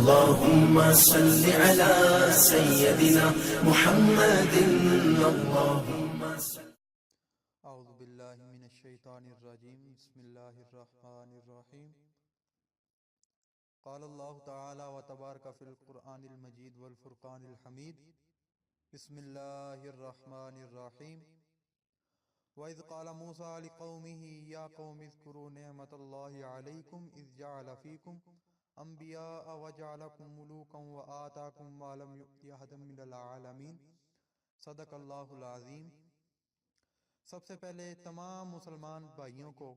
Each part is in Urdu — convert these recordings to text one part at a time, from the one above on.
اللهم صل على سيدنا محمد اللهم صل. اعوذ باللہ من الشیطان الرجیم بسم اللہ الرحمن الرحیم قال اللہ تعالی و تبارک فی القرآن المجید والفرقان الحمید بسم اللہ الرحمن الرحیم وَإِذْ قَالَ مُوسَىٰ لِقَوْمِهِ يَا قَوْمِ اذْكُرُوا نِعْمَةَ اللَّهِ عَلَيْكُمْ إِذْ جَعَلَ فِيكُمْ أَنْبِيَاءَ وَجَعَلَكُمْ مُلُوكًا وَآتَاكُمْ مَا لَمْ يُؤْتِ أَحَدًا مِنَ الْعَالَمِينَ صدق اللہ العظیم۔ سب سے پہلے تمام مسلمان بھائیوں کو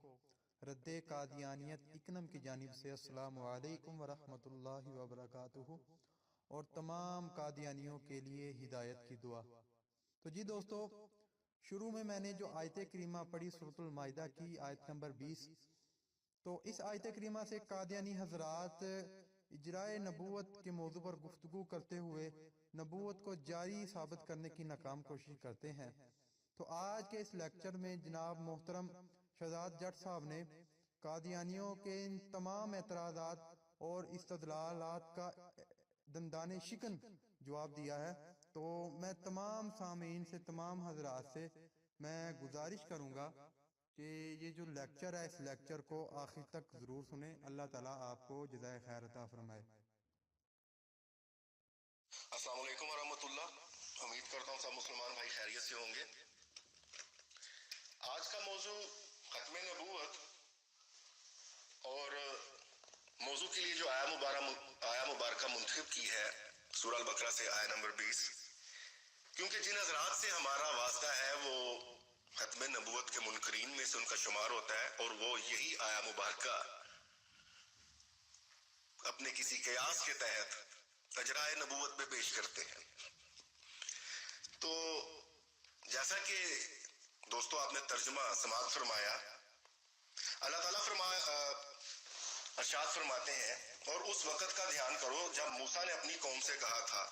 رد قادیانیت اکنم کی جانب سے السلام علیکم ورحمۃ اللہ وبرکاتہ، اور تمام قادیانیوں کے لیے ہدایت کی دعا۔ تو جی دوستو، شروع میں نے جو آیت کریمہ پڑھی سورۃ المائدہ کی آیت نمبر 20، تو اس آیت کریمہ سے قادیانی حضرات اجرائے نبوت کے موضوع پر گفتگو کرتے ہوئے نبوت کو جاری ثابت کرنے کی ناکام کوشش کرتے ہیں۔ تو آج کے اس لیکچر میں جناب محترم شہزاد جٹ صاحب نے قادیانیوں کے ان تمام اعتراضات اور استدلالات کا دندان شکن جواب دیا ہے۔ تو میں تمام سامعین سے، تمام حضرات سے میں گزارش کروں گا کہ یہ جو لیکچر ہے اس لیکچر کو آخر تک ضرور سنیں۔ اللہ تعالیٰ آپ کو جزائے خیر عطا فرمائے۔ السلام علیکم ورحمۃ اللہ۔ امید کرتا ہوں سب مسلمان بھائی خیریت سے ہوں گے۔ آج کا موضوع ختم نبوت، اور موضوع کے لیے جو آیا مبارکہ منتخب کی ہے سورہ البقرہ سے آیا نمبر 20، کیونکہ جن حضرات سے ہمارا واسطہ ہے وہ ختم نبوت کے منکرین میں سے ان کا شمار ہوتا ہے، اور وہ یہی آیا مبارکہ اپنے کسی قیاس کے تحت اجرائے نبوت پہ پیش کرتے ہیں۔ تو جیسا کہ دوستو آپ نے ترجمہ سماعت فرمایا، اللہ تعالیٰ ارشاد فرماتے ہیں، اور اس وقت کا دھیان کرو جب موسیٰ نے اپنی قوم سے کہا تھا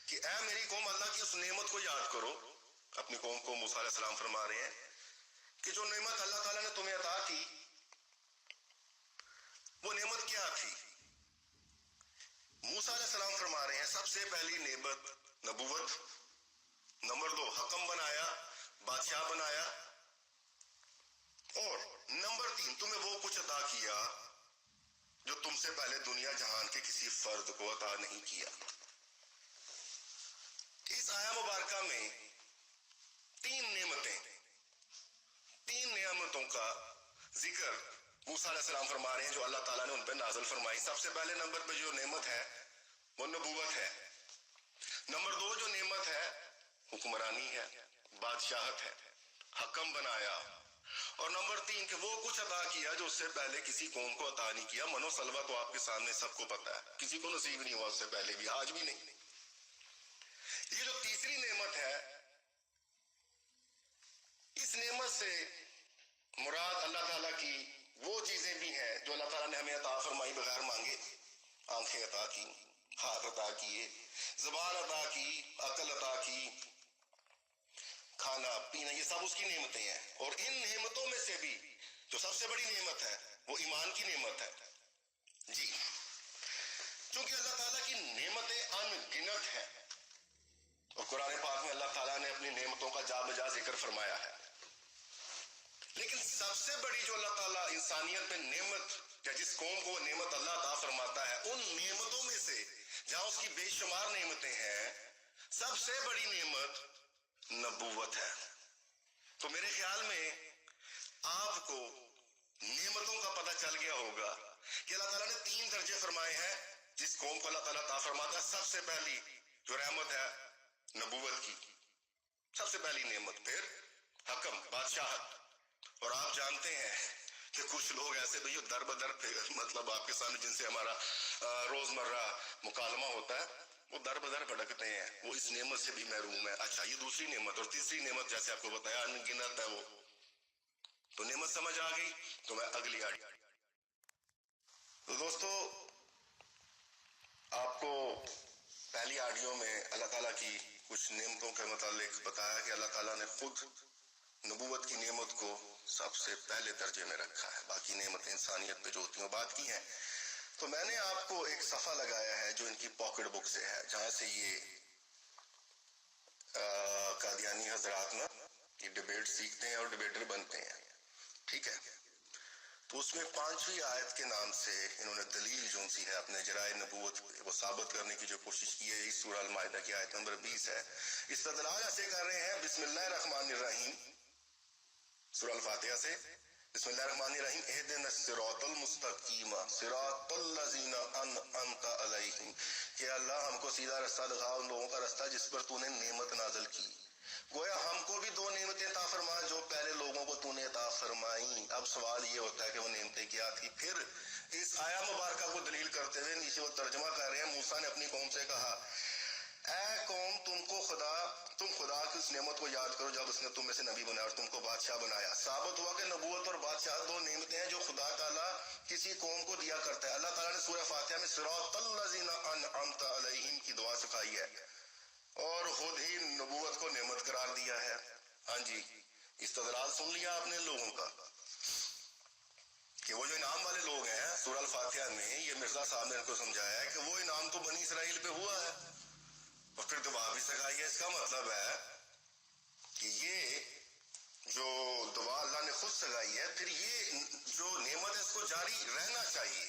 کہ اے میری قوم، اللہ کی اس نعمت کو یاد کرو۔ اپنی قوم کو موسیٰ علیہ السلام فرما رہے ہیں کہ جو نعمت اللہ تعالیٰ نے تمہیں عطا کی، وہ نعمت کیا تھی؟ موسیٰ علیہ السلام فرما رہے ہیں سب سے پہلی نعمت نبوت، نمبر 2 حکم بنایا، بادشاہ بنایا، اور نمبر 3 تمہیں وہ کچھ عطا کیا جو تم سے پہلے دنیا جہان کے کسی فرد کو عطا نہیں کیا۔ اس آیا مبارکہ میں 3 نعمتوں کا ذکر موسیٰ علیہ السلام فرما رہے ہیں جو اللہ تعالیٰ نے ان پہ نازل فرمائی۔ سب سے پہلے نمبر پہ جو نعمت ہے وہ نبوت ہے، نمبر 2 جو نعمت ہے حکمرانی ہے، بادشاہت ہے، حکم بنایا، اور نمبر 3 کہ وہ کچھ عطا کیا جو اس سے پہلے کسی قوم کو عطا نہیں کیا۔ منو سلوہ تو آپ کے سامنے سب کو پتا ہے، کسی کو نصیب نہیں ہوا اس سے پہلے بھی، آج بھی نہیں۔ یہ جو تیسری نعمت ہے، اس نعمت سے مراد اللہ تعالیٰ کی وہ چیزیں بھی ہیں جو اللہ تعالیٰ نے ہمیں عطا فرمائی بغیر مانگے۔ آنکھیں عطا کی، ہاتھ عطا کیے، زبان عطا کی، عقل عطا کی، کھانا پینا، یہ سب اس کی نعمتیں ہیں۔ اور ان نعمتوں میں سے بھی جو سب سے بڑی نعمت ہے وہ ایمان کی نعمت ہے۔ جی، چونکہ اللہ تعالیٰ کی نعمتیں ان گنت ہیں، اور قرآن پاک میں اللہ تعالیٰ نے اپنی نعمتوں کا جا بجا ذکر فرمایا ہے، لیکن سب سے بڑی جو اللہ تعالیٰ انسانیت میں نعمت، یا جس قوم کو نعمت اللہ عطا فرماتا ہے، ان نعمتوں میں سے جہاں اس کی بے شمار نعمتیں ہیں، سب سے بڑی نعمت نبوت ہے۔ تو میرے خیال میں آپ کو نعمتوں کا پتہ چل گیا ہوگا کہ اللہ تعالیٰ نے 3 درجے فرمائے ہیں جس قوم کو اللہ تعالیٰ عطا فرماتا ہے۔ سب سے پہلی جو رحمت ہے نبوت کی، سب سے پہلی نعمت، پھر حکم، بادشاہت، اور آپ جانتے ہیں کہ کچھ لوگ ایسے بھی در بدر مطلب آپ کے سامنے جن سے ہمارا روزمرہ مکالمہ ہوتا ہے، وہ در بدر بھٹکتے ہیں، وہ اس نعمت سے بھی محروم ہے۔ اچھا، یہ دوسری نعمت، اور تیسری نعمت جیسے آپ کو بتایا ان گنت ہے وہ۔ تو نعمت سمجھ آ گئی، تو میں اگلی آڈیو۔ تو دوستو، آپ کو پہلی آڈیو میں اللہ تعالیٰ کی کچھ نعمتوں کے متعلق بتایا کہ اللہ تعالیٰ نے خود نبوت کی نعمت کو سب سے پہلے درجے میں رکھا ہے، باقی نعمتیں انسانیت پہ جو ہوتی ہیں بات کی ہیں۔ تو میں نے آپ کو ایک صفحہ لگایا ہے جو ان کی پاکٹ بک سے ہے، جہاں سے یہ قادیانی حضرات نا یہ ڈیبیٹ سیکھتے ہیں اور ڈیبیٹر بنتے ہیں، ٹھیک ہے؟ تو اس میں 5ویں آیت کے نام سے انہوں نے دلیل جو سی ہے اپنے جرائے نبوت وہ ثابت کرنے کی جو کوشش کی ہے، اس سورہ المائدہ کی آیت نمبر 20 ہے۔ استدلال ایسے کر رہے ہیں بسم اللہ الرحمن الرحیم، سورہ الفاتحہ سے، بسم اللہ الرحمن الرحیم، اہدنا الصراط المستقیم صراط الذین انعمت علیہم، کہ اللہ ہم کو سیدھا رستہ دکھا، ان لوگوں کا رستہ جس پر تو نے نعمت نازل کی۔ گویا ہم کو بھی 2 نعمتیں عطا فرما جو پہلے لوگوں کو تو نے عطا فرمائیں۔ اب سوال یہ ہوتا ہے کہ وہ نعمتیں کیا تھی؟ پھر اس آیا مبارکہ کو دلیل کرتے ہوئے نیچے وہ ترجمہ کر رہے ہیں، موسیٰ نے اپنی قوم سے کہا اے قوم تم خدا کی اس نعمت کو یاد کرو جب اس نے تم میں سے نبی بنایا اور تم کو بادشاہ بنایا۔ ثابت ہوا کہ نبوت اور بادشاہ 2 نعمتیں ہیں جو خدا تعالیٰ کسی قوم کو دیا کرتا ہے۔ اللہ تعالیٰ نے سورہ فاتحہ میں صراط الذین انعمت علیہم کی دعا سکھائی ہے اور خود ہی نبوت کو نعمت قرار دیا ہے۔ ہاں جی، استدلال سن لیا آپ نے لوگوں کا کہ وہ جو انعام والے لوگ ہیں، سورہ الفاتحہ میں یہ مرزا صاحب نے ان کو سمجھایا ہے کہ وہ انعام تو بنی اسرائیل پہ ہوا ہے اور پھر دعا بھی سکھائی ہے۔ اس کا مطلب ہے کہ یہ جو دعا اللہ نے خود سکھائی ہے، پھر یہ جو نعمت ہے اس کو جاری رہنا چاہیے،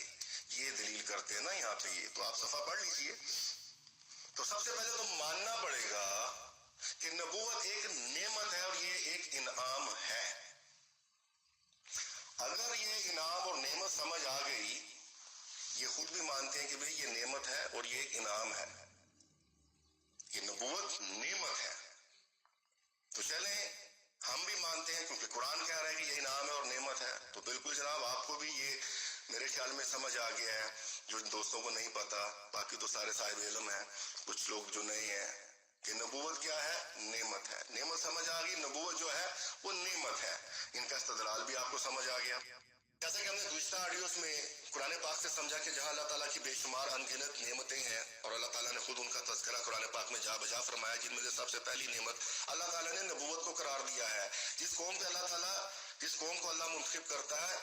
یہ دلیل کرتے ہیں نا یہاں پہ۔ یہ تو آپ صفحہ پڑھ لیجئے۔ تو سب سے پہلے تو ماننا پڑے گا کہ نبوت ایک نعمت ہے اور یہ ایک انعام ہے۔ اگر یہ انعام اور نعمت سمجھ آ گئی، یہ خود بھی مانتے ہیں کہ بھئی یہ نعمت ہے اور یہ ایک انعام ہے، یہ نبوت نعمت ہے، تو چلیں ہم بھی مانتے ہیں کیونکہ قرآن کہہ رہا ہے کہ یہ انعام ہے اور نعمت ہے، تو بالکل جناب آپ کو بھی یہ میرے خیال میں سمجھ آ گیا ہے۔ جو دوستوں کو نہیں پتا، باقی تو سارے صاحب علم ہیں، کچھ لوگ جو نہیں ہیں، کہ نبوت کیا ہے؟ نعمت ہے۔ نعمت سمجھ آ گئی، نبوت جو ہے وہ نعمت ہے۔ ان کا استدلال بھی آپ کو سمجھ آ گیا۔ جیسا کہ ہم نے گزشتہ آڈیوز میں قرآن پاک سے سمجھا کہ جہاں اللہ تعالیٰ کی بے شمار انگنت نعمتیں ہیں اور اللہ تعالیٰ نے خود ان کا تذکرہ قرآن پاک میں جا بجا فرمایا، جن میں سے سب سے پہلی نعمت اللہ تعالیٰ نے نبوت کو قرار دیا ہے۔ جس قوم پہ اللہ تعالیٰ، جس قوم کو اللہ منتخب کرتا ہے،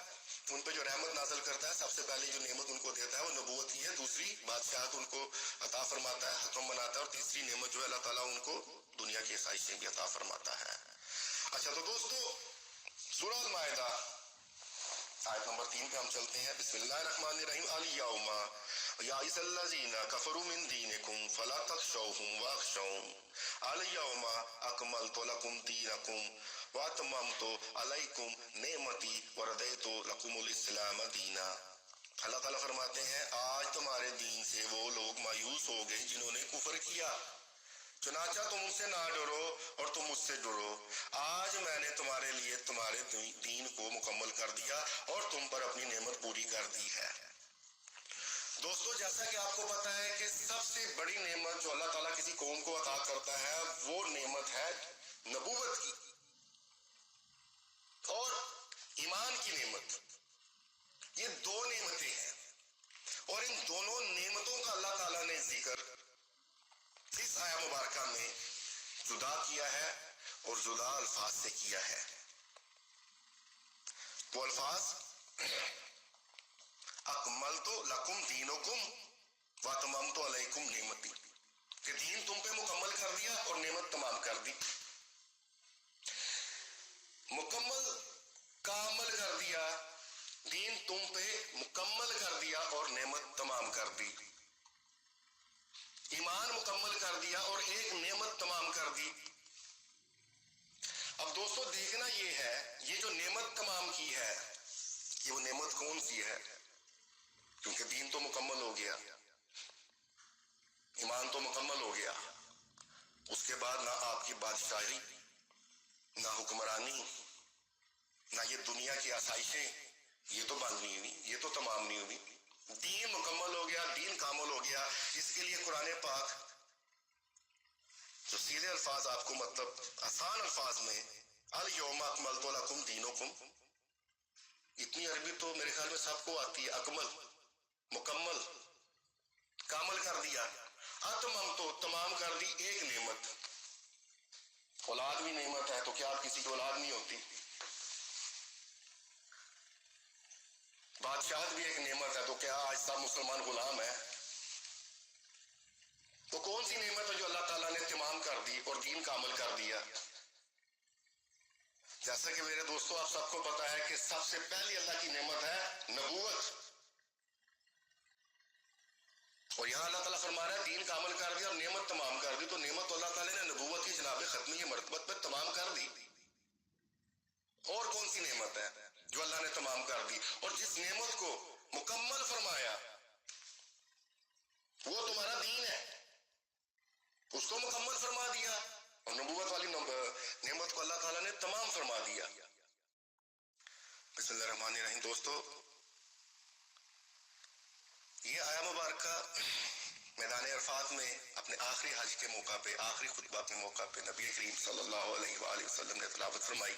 ان پہ جو رحمت نازل کرتا ہے، سب سے پہلی جو نعمت ان کو دیتا ہے وہ نبوت ہی ہے۔ دوسری بادشاہت ان کو عطا فرماتا ہے، حکم بناتا ہے، اور تیسری نعمت جو ہے اللہ تعالیٰ ان کو دنیا کی آسائشیں بھی عطا فرماتا ہے۔ اچھا تو دوستو، سورہ المائدہ آیت نمبر 3 پہ ہم چلتے ہیں۔ بسم اللہ الرحمن الرحیم، الیوم یئس الذین کفروا من دینکم فلا تخشوہم واخشون الیوم اکملت لکم دینکم واتممت علیکم نعمتی وردیت لکم الاسلام دینا۔ اللہ تعالیٰ فرماتے ہیں آج تمہارے دین سے وہ لوگ مایوس ہو گئے جنہوں نے کفر کیا، چنانچہ تم ان سے نہ ڈرو اور تم مجھ سے ڈرو۔ آج میں نے تمہارے لیے تمہارے دین کو مکمل کر دیا اور تم پر اپنی نعمت پوری کر دی ہے۔ دوستو، جیسا کہ آپ کو پتا ہے کہ سب سے بڑی نعمت جو اللہ تعالیٰ کسی قوم کو عطا کرتا ہے وہ نعمت ہے نبوت کی اور ایمان کی نعمت۔ یہ 2 نعمتیں ہیں اور ان دونوں نعمتوں کا اللہ تعالیٰ نے ذکر اس آیا مبارکہ میں جدا کیا ہے اور جدا الفاظ سے کیا ہے۔ وہ الفاظ اکملت لکم دینکم واتممت علیکم نعمتی، کہ دین تم پہ مکمل کر دیا اور نعمت تمام کر دی۔ مکمل کامل کر دیا، دین تم پہ مکمل کر دیا اور نعمت تمام کر دی۔ ایمان مکمل کر دیا اور ایک نعمت تمام کر دی۔ اب دوستو دیکھنا یہ ہے، یہ جو نعمت تمام کی ہے یہ وہ نعمت کون سی ہے؟ کیونکہ دین تو مکمل ہو گیا، ایمان تو مکمل ہو گیا، اس کے بعد نہ آپ کی بادشاہی، نہ حکمرانی، نہ یہ دنیا کی آسائشیں، یہ تو بند نہیں ہوئی، یہ تو تمام نہیں ہوئی۔ دین مکمل ہو گیا، دین کامل ہو گیا۔ اس کے لیے قرآن پاک جو سیدھے الفاظ آپ کو مطلب آسان الفاظ میں الیوم اکملت لکم دینکم، اتنی عربی تو میرے خیال میں سب کو آتی ہے۔ اکمل مکمل، کامل کر دیا، اتمم تو تمام کر دی ایک نعمت۔ اولاد بھی نعمت ہے، تو کیا آپ کسی کی اولاد نہیں ہوتی؟ بادشاہت بھی ایک نعمت ہے، تو کیا آج سب مسلمان غلام ہیں؟ تو کون سی نعمت ہے جو اللہ تعالیٰ نے تمام کر دی اور دین کامل کر دیا؟ جیسا کہ میرے دوستو آپ سب کو پتا ہے کہ سب سے پہلی اللہ کی نعمت ہے نبوت، اور یہاں اللہ تعالیٰ فرما رہا ہے دین کامل کر دیا اور نعمت تمام کر دی. تو نعمت تو اللہ تعالیٰ نے نبوت کی جناب ختمی مرتبت پر تمام کر دی. اور کون سی نعمت ہے جو اللہ نے تمام کر دی؟ اور جس نعمت کو مکمل فرمایا وہ تمہارا دین ہے، اس کو مکمل فرما دیا، اور نبوت والی نعمت کو اللہ تعالیٰ نے تمام فرما دیا. بسم اللہ الرحمن الرحیم. دوستو یہ آیا مبارکہ میدان عرفات میں اپنے آخری حج کے موقع پہ، آخری خطبہ کے موقع پہ نبی کریم صلی اللہ علیہ وآلہ وسلم نے تلاوت فرمائی،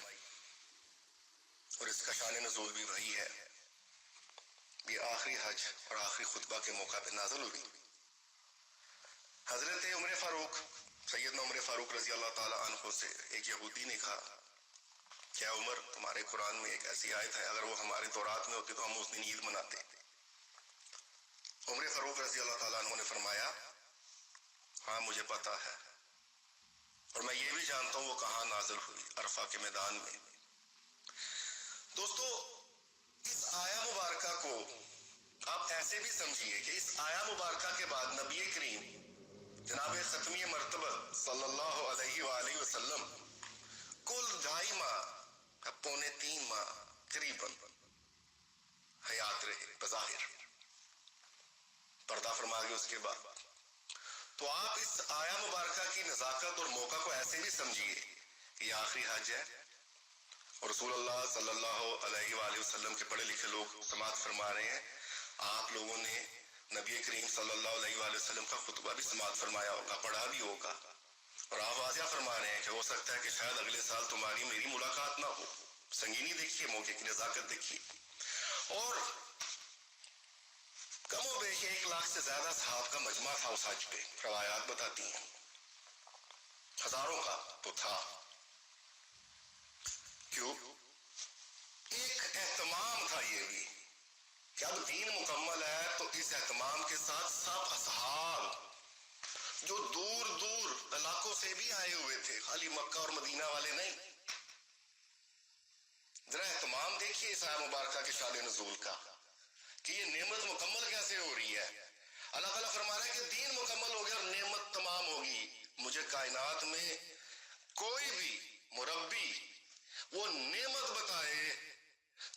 اور اس کا شان نزول بھی وہی ہے. یہ آخری حج اور آخری خطبہ کے موقع پہ نازل ہوئی. حضرت عمر فاروق، سیدنا عمر فاروق رضی اللہ تعالی عنہ سے ایک یہودی نے کہا کیا عمر تمہارے قرآن میں ایک ایسی آیت ہے اگر وہ ہمارے دورات میں ہوتی تو ہم اس دن عید مناتے. عمر فاروق رضی اللہ تعالیٰ عنہ نے فرمایا ہاں مجھے پتا ہے، اور میں یہ بھی جانتا ہوں وہ کہاں نازل ہوئی، عرفہ کے میدان میں. دوستو اس آیا مبارکہ کو آپ ایسے بھی سمجھیے کہ اس آیا مبارکہ کے بعد نبی کریم جناب ختمی مرتبہ صلی اللہ علیہ وآلہ وسلم کل 2.5 ماہ، پونے 3 ماہ قریباً حیات رہے، بظاہر پردہ فرما گئے. اس کے بعد تو آپ اس آیا مبارکہ کی نزاکت اور موقع کو ایسے بھی سمجھیے کہ یہ آخری حج ہے، اور رسول اللہ صلی اللہ علیہ وآلہ وسلم کے پڑھے لکھے لوگ سماعت فرما رہے ہیں. آپ لوگوں نے نبی کریم صلی اللہ علیہ وآلہ وسلم کا خطبہ بھی سماعت فرمایا ہوگا، پڑھا بھی ہوگا، اور آپ واضح فرما رہے ہیں کہ ہو سکتا ہے کہ شاید اگلے سال تمہاری میری ملاقات نہ ہو. سنگینی دیکھیے، موقع کی نزاکت دیکھیے. اور کم و بیش 1 لاکھ سے زیادہ صحابہ کا مجمع تھا اس حج پہ، روایات بتاتی ہیں ہزاروں کا تو تھا. کیوں؟ ایک اہتمام تھا یہ بھی کہ اب دین مکمل ہے، تو اس اہتمام کے ساتھ سب اصحاب جو دور دور علاقوں سے بھی آئے ہوئے تھے، خالی مکہ اور مدینہ والے نہیں. ذرا اہتمام دیکھیے اس آیہ مبارکہ کے شان نزول کا کہ یہ نعمت مکمل کیسے ہو رہی ہے. اللہ تعالیٰ فرما رہا ہے کہ دین مکمل ہو گیا اور نعمت تمام ہوگی. مجھے کائنات میں کوئی بھی مربی وہ نعمت بتائے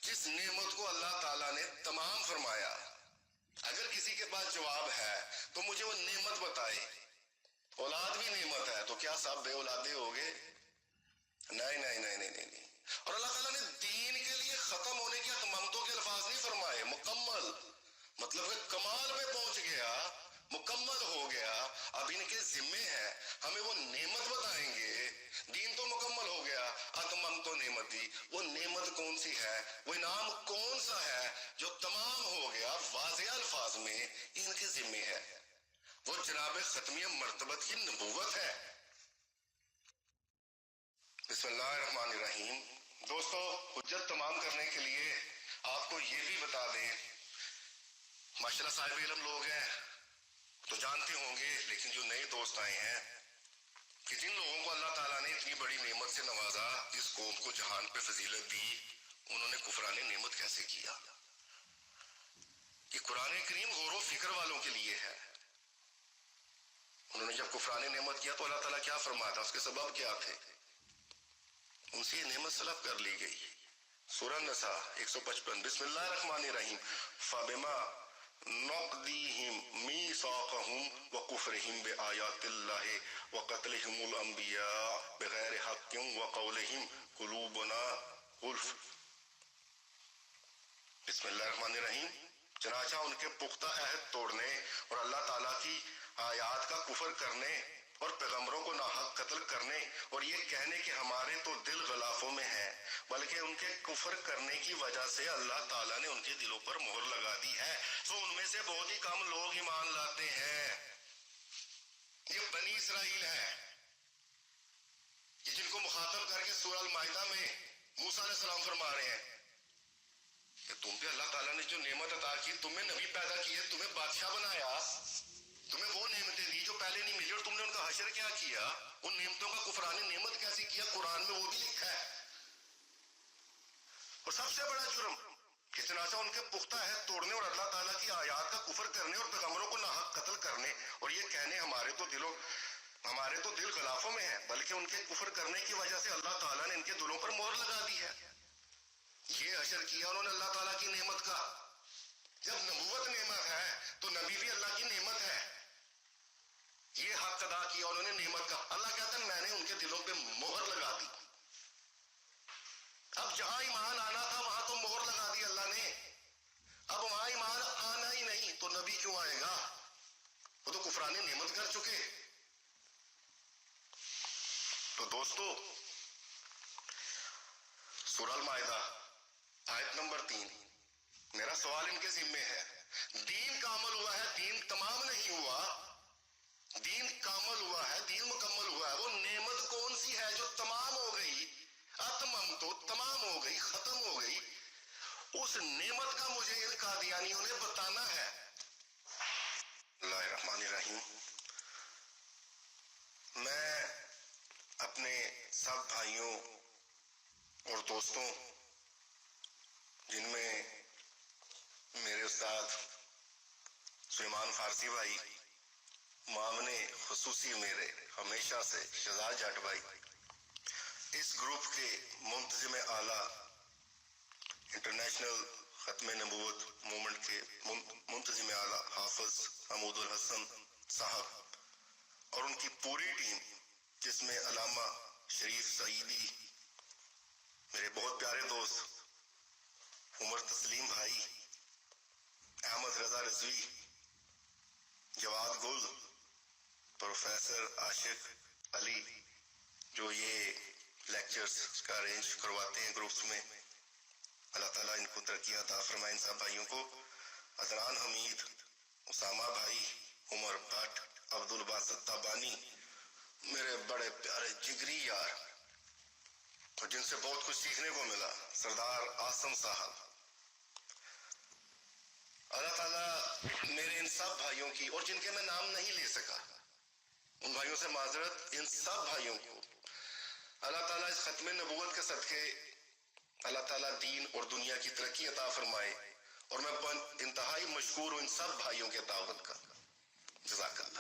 جس نعمت کو اللہ تعالیٰ نے تمام فرمایا. اگر کسی کے پاس جواب ہے تو مجھے وہ نعمت بتائے. اولاد بھی نعمت ہے، تو کیا سب بے اولادے ہو گئے؟ نہیں نہیں نہیں نہیں نہیں. اور اللہ تعالیٰ نے دین کے لیے ختم ہونے کی اتمامتوں کے الفاظ نہیں فرمائے، مکمل، مطلب کہ کمال میں پہنچ گیا، مکمل ہو گیا. اب ان کے ذمے ہے ہمیں وہ نعمت بتائیں گے. دین تو مکمل ہو گیا، اتمم تو نعمتی. وہ نعمت کون سی ہے، وہ انعام کون سا ہے جو تمام ہو گیا، واضح الفاظ میں ان کے ذمے ہے. وہ جناب ختمیہ مرتبت کی نبوت ہے. بسم اللہ الرحمن الرحیم. دوستو حجت تمام کرنے کے لیے آپ کو یہ بھی بتا دیں، ماشاءاللہ صاحب علم لوگ ہیں تو جانتے ہوں گے، لیکن جو نئے دوست آئے ہیں کہ جن لوگوں کو اللہ تعالیٰ نے اتنی بڑی نعمت سے نوازا، جس قوم کو جہان پہ فضیلت دی، انہوں نے کفران نعمت کیسے کیا؟ کہ قرآن کریم غور و فکر والوں کے لیے ہے. انہوں نے جب کفران نعمت کیا تو اللہ تعالیٰ کیا فرماتا، اس کے سبب کیا تھے؟ ان سے یہ نعمت سلب کر لی گئی. سورہ نساء 155. بسم اللہ الرحمن الرحیم. فَبِمَا نَقْضِهِمْ مِيثَاقَهُمْ وَكُفْرِهِمْ بِآيَاتِ اللَّهِ وَقَتْلِهِمُ الْأَنْبِيَاءَ بِغَيْرِ حَقٍّ وَقَوْلِهِمْ قُلُوبُنَا غُلْفٌ. بسم اللہ الرحمن الرحیم. چنانچہ ان کے پختہ عہد توڑنے اور اللہ تعالیٰ کی آیات کا کفر کرنے اور پیغمبروں کو ناحق قتل کرنے اور یہ کہنے کہ ہمارے تو دل غلافوں میں ہیں، بلکہ ان کے کفر کرنے کی وجہ سے اللہ تعالیٰ نے ان کے دلوں پر مہر لگا دی ہے. سو ان میں سے بہت ہی کم لوگ ایمان لاتے ہیں. یہ بنی اسرائیل ہے، یہ جن کو مخاطب کر کے سورہ المائدہ میں موسیٰ علیہ السلام فرما رہے ہیں کہ تم پہ اللہ تعالیٰ نے جو نعمت عطا کی، تمہیں نبی پیدا کیے، تمہیں بادشاہ بنایا، تمہیں وہ نعمتیں دی جو پہلے نہیں ملی، اور تم نے ان کا حشر کیا کیا، ان نعمتوں کا کفران نعمت کیسے کیا، قرآن میں وہ بھی لکھا ہے۔ اور سب سے بڑا جرم کس طرح ان کے پختہ ہے توڑنے اور اللہ تعالیٰ کی آیات کا کفر کرنے اور پیغمبروں کو ناحق قتل کرنے، اور یہ کہنے ہمارے تو دل غلافوں میں ہیں، بلکہ ان کے کفر کرنے کی وجہ سے اللہ تعالیٰ نے ان کے دلوں پر مہر لگا دی ہے۔ یہ حشر کیا انہوں نے اللہ تعالیٰ کی نعمت کا۔ جب نبوت نعمت ہے تو نبی بھی اللہ کی نعمت ہے۔ یہ حق ادا کیا انہوں نے نعمت کا۔ اللہ کہتا ہے میں نے ان کے دلوں پہ مہر لگا دی۔ اب جہاں ایمان آنا تھا وہاں تو مہر لگا دی اللہ نے، اب وہاں ایمان آنا ہی نہیں تو نبی کیوں آئے گا؟ وہ تو کفران نعمت کر چکے۔ تو دوستو، سورہ المائدہ آیت نمبر 3، میرا سوال ان کے ذمے ہے، دین کامل ہوا ہے، دین تمام نہیں ہوا، دین کامل ہوا ہے، دین مکمل ہوا ہے، وہ نعمت کون سی ہے جو تمام ہو گئی؟ اتمم تو تمام ہو گئی، ختم ہو گئی، اس نعمت کا مجھے ان قادیانیوں نے بتانا ہے۔ اللہ الرحمن الرحیم۔ میں اپنے سب بھائیوں اور دوستوں، جن میں میرے استاد سلیمان فارسی بھائی، معاون خصوصی میرے ہمیشہ سے شہزاد جٹ بھائی، اس گروپ کے منتظم اعلیٰ انٹرنیشنل ختم نبوت موومنٹ کے منتظم اعلیٰ حافظ حمود الحسن صاحب اور ان کی پوری ٹیم، جس میں علامہ شریف سعیدی، میرے بہت پیارے دوست عمر تسلیم بھائی، احمد رضا رضوی، جواد گل، پروفیسر عاشق علی، جو یہ لیکچرز کا ارینج کرواتے ہیں گروپس میں، اللہ تعالیٰ ان کو ترقی عطا فرمائے، ان سب بھائیوں کو، عدنان حمید، اسامہ بھائی، عمر بھٹ، عبد الباسط تابانی، میرے بڑے پیارے جگری یار، اور جن سے بہت کچھ سیکھنے کو ملا، سردار آسم صاحب، اللہ تعالیٰ میرے ان سب بھائیوں کی، اور جن کے میں نام نہیں لے سکا، ان بھائیوں سے معذرت، ان سب بھائیوں کو اللہ تعالیٰ اس ختم نبوت کے صدقے اللہ تعالیٰ دین اور دنیا کی ترقی عطا فرمائے، اور میں انتہائی مشکور ہوں ان سب بھائیوں کے تعاون کا۔ جزاک اللہ۔